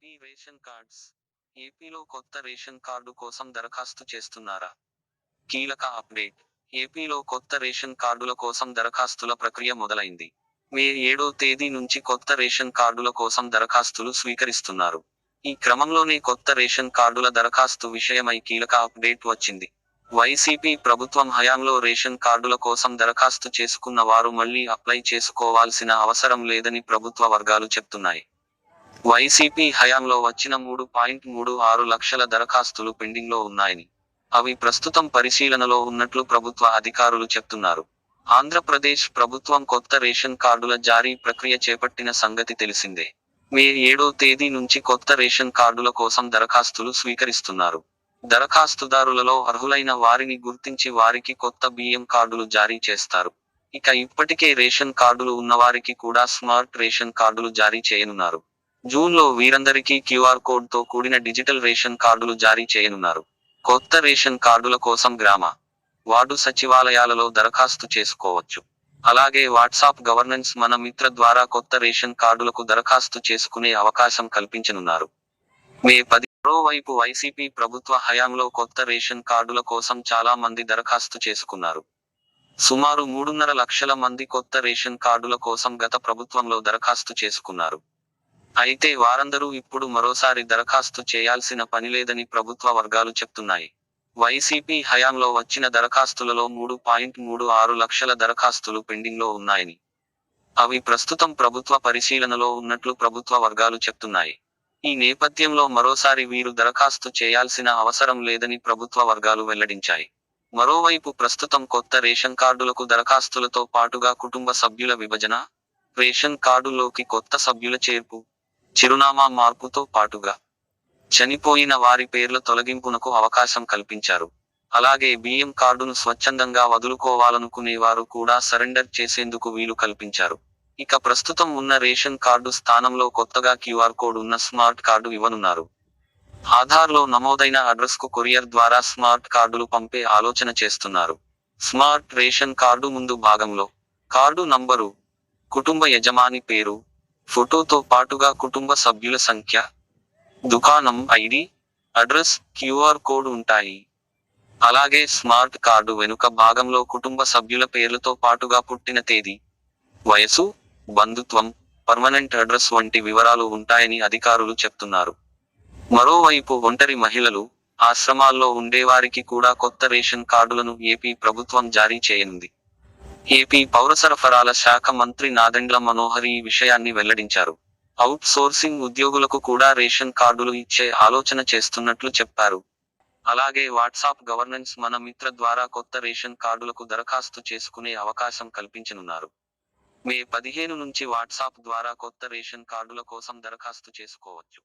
AP ration cards. ఏపీలో కొత్త ration card కోసం దరఖాస్తు చేస్తున్నారా? కీలక అప్డేట్. ఏపీలో కొత్త రేషన్ కార్డుల కోసం దరఖాస్తుల ప్రక్రియ మొదలైంది. మే 7వ తేదీ నుంచి కొత్త రేషన్ కార్డుల కోసం దరఖాస్తులు స్వీకరిస్తున్నారు. ఈ క్రమంలోనే కొత్త రేషన్ కార్డుల దరఖాస్తు విషయమై కీలక అప్డేట్ వచ్చింది. వైసీపీ ప్రభుత్వం హయాంలో రేషన్ కార్డుల కోసం దరఖాస్తు చేసుకున్న వారు మళ్లీ అప్లై చేసుకోవాల్సిన అవసరం లేదని ప్రభుత్వ వర్గాలు చెప్తున్నాయి. వైసీపీ హయాంలో వచ్చిన 3.36 లక్షల దరఖాస్తులు పెండింగ్లో ఉన్నాయని, అవి ప్రస్తుతం పరిశీలనలో ఉన్నట్లు ప్రభుత్వ అధికారులు చెప్తున్నారు. ఆంధ్రప్రదేశ్ ప్రభుత్వం కొత్త రేషన్ కార్డుల జారీ ప్రక్రియ చేపట్టిన సంగతి తెలిసిందే. మే 7వ తేదీ నుంచి కొత్త రేషన్ కార్డుల కోసం దరఖాస్తులు స్వీకరిస్తున్నారు. దరఖాస్తుదారులలో అర్హులైన వారిని గుర్తించి వారికి కొత్త బియ్యం కార్డులు జారీ చేస్తారు. ఇక ఇప్పటికే రేషన్ కార్డులు ఉన్నవారికి కూడా స్మార్ట్ రేషన్ కార్డులు జారీ చేయనున్నారు. జూన్లో వీరందరికీ క్యూఆర్ కోడ్తో కూడిన డిజిటల్ రేషన్ కార్డులు జారీ చేయనున్నారు. కొత్త రేషన్ కార్డుల కోసం గ్రామ, వార్డు సచివాలయాలలో దరఖాస్తు చేసుకోవచ్చు. అలాగే వాట్సాప్ గవర్నెన్స్ మన మిత్ర ద్వారా కొత్త రేషన్ కార్డులకు దరఖాస్తు చేసుకునే అవకాశం కల్పించనున్నారు. మే 10. మరోవైపు వైసీపీ ప్రభుత్వ హయాంలో కొత్త రేషన్ కార్డుల కోసం చాలా మంది దరఖాస్తు చేసుకున్నారు. సుమారు 3.5 లక్షల మంది కొత్త రేషన్ కార్డుల కోసం గత ప్రభుత్వంలో దరఖాస్తు చేసుకున్నారు. అయితే వారందరూ ఇప్పుడు మరోసారి దరఖాస్తు చేయాల్సిన పనిలేదని ప్రభుత్వ వర్గాలు చెప్తున్నాయి. వైసీపీ హయాంలో వచ్చిన దరఖాస్తులలో 3.36 లక్షల దరఖాస్తులు పెండింగ్లో ఉన్నాయని, అవి ప్రస్తుతం ప్రభుత్వ పరిశీలనలో ఉన్నట్లు ప్రభుత్వ వర్గాలు చెప్తున్నాయి. ఈ నేపథ్యంలో మరోసారి వీరు దరఖాస్తు చేయాల్సిన అవసరం లేదని ప్రభుత్వ వర్గాలు వెల్లడించాయి. మరోవైపు ప్రస్తుతం కొత్త రేషన్ కార్డులకు దరఖాస్తులతో పాటుగా కుటుంబ సభ్యుల విభజన, రేషన్ కార్డులోకి కొత్త సభ్యుల చేర్పు, చిరునామా మార్పుతో పాటుగా చనిపోయిన వారి పేర్ల తొలగింపునకు అవకాశం కల్పించారు. అలాగే బియ్యం కార్డును స్వచ్ఛందంగా వదులుకోవాలనుకునేవారు కూడా సరెండర్ చేసేందుకు వీలు కల్పించారు. ఇక ప్రస్తుతం ఉన్న రేషన్ కార్డు స్థానంలో కొత్తగా క్యూఆర్ కోడ్ ఉన్న స్మార్ట్ కార్డు ఇవ్వనున్నారు. ఆధార్లో నమోదైన అడ్రస్కు కొరియర్ ద్వారా స్మార్ట్ కార్డులు పంపే ఆలోచన చేస్తున్నారు. స్మార్ట్ రేషన్ కార్డు ముందు భాగంలో కార్డు నంబరు, కుటుంబ యజమాని పేరు, ఫోటోతో పాటుగా కుటుంబ సభ్యుల సంఖ్య, దుకాణం ఐడి, అడ్రస్, క్యూఆర్ కోడ్ ఉంటాయి. అలాగే స్మార్ట్ కార్డు వెనుక భాగంలో కుటుంబ సభ్యుల పేర్లతో పాటుగా పుట్టిన తేదీ, వయసు, బంధుత్వం, పర్మనెంట్ అడ్రస్ వంటి వివరాలు ఉంటాయని అధికారులు చెప్తున్నారు. మరోవైపు ఒంటరి మహిళలు, ఆశ్రమాల్లో ఉండేవారికి కూడా కొత్త రేషన్ కార్డులను ఏపీ ప్రభుత్వం జారీ చేయనుంది. ఏపీ పౌర సరఫరాల శాఖ మంత్రి నాదెండ్ల మనోహర్ ఈ విషయాన్ని వెల్లడించారు. అవుట్ సోర్సింగ్ ఉద్యోగులకు కూడా రేషన్ కార్డులు ఇచ్చే ఆలోచన చేస్తున్నట్లు చెప్పారు. అలాగే వాట్సాప్ గవర్నెన్స్ మన మిత్ర ద్వారా కొత్త రేషన్ కార్డులకు దరఖాస్తు చేసుకునే అవకాశం కల్పించనున్నారు. మే 15 నుంచి వాట్సాప్ ద్వారా కొత్త రేషన్ కార్డుల కోసం దరఖాస్తు చేసుకోవచ్చు.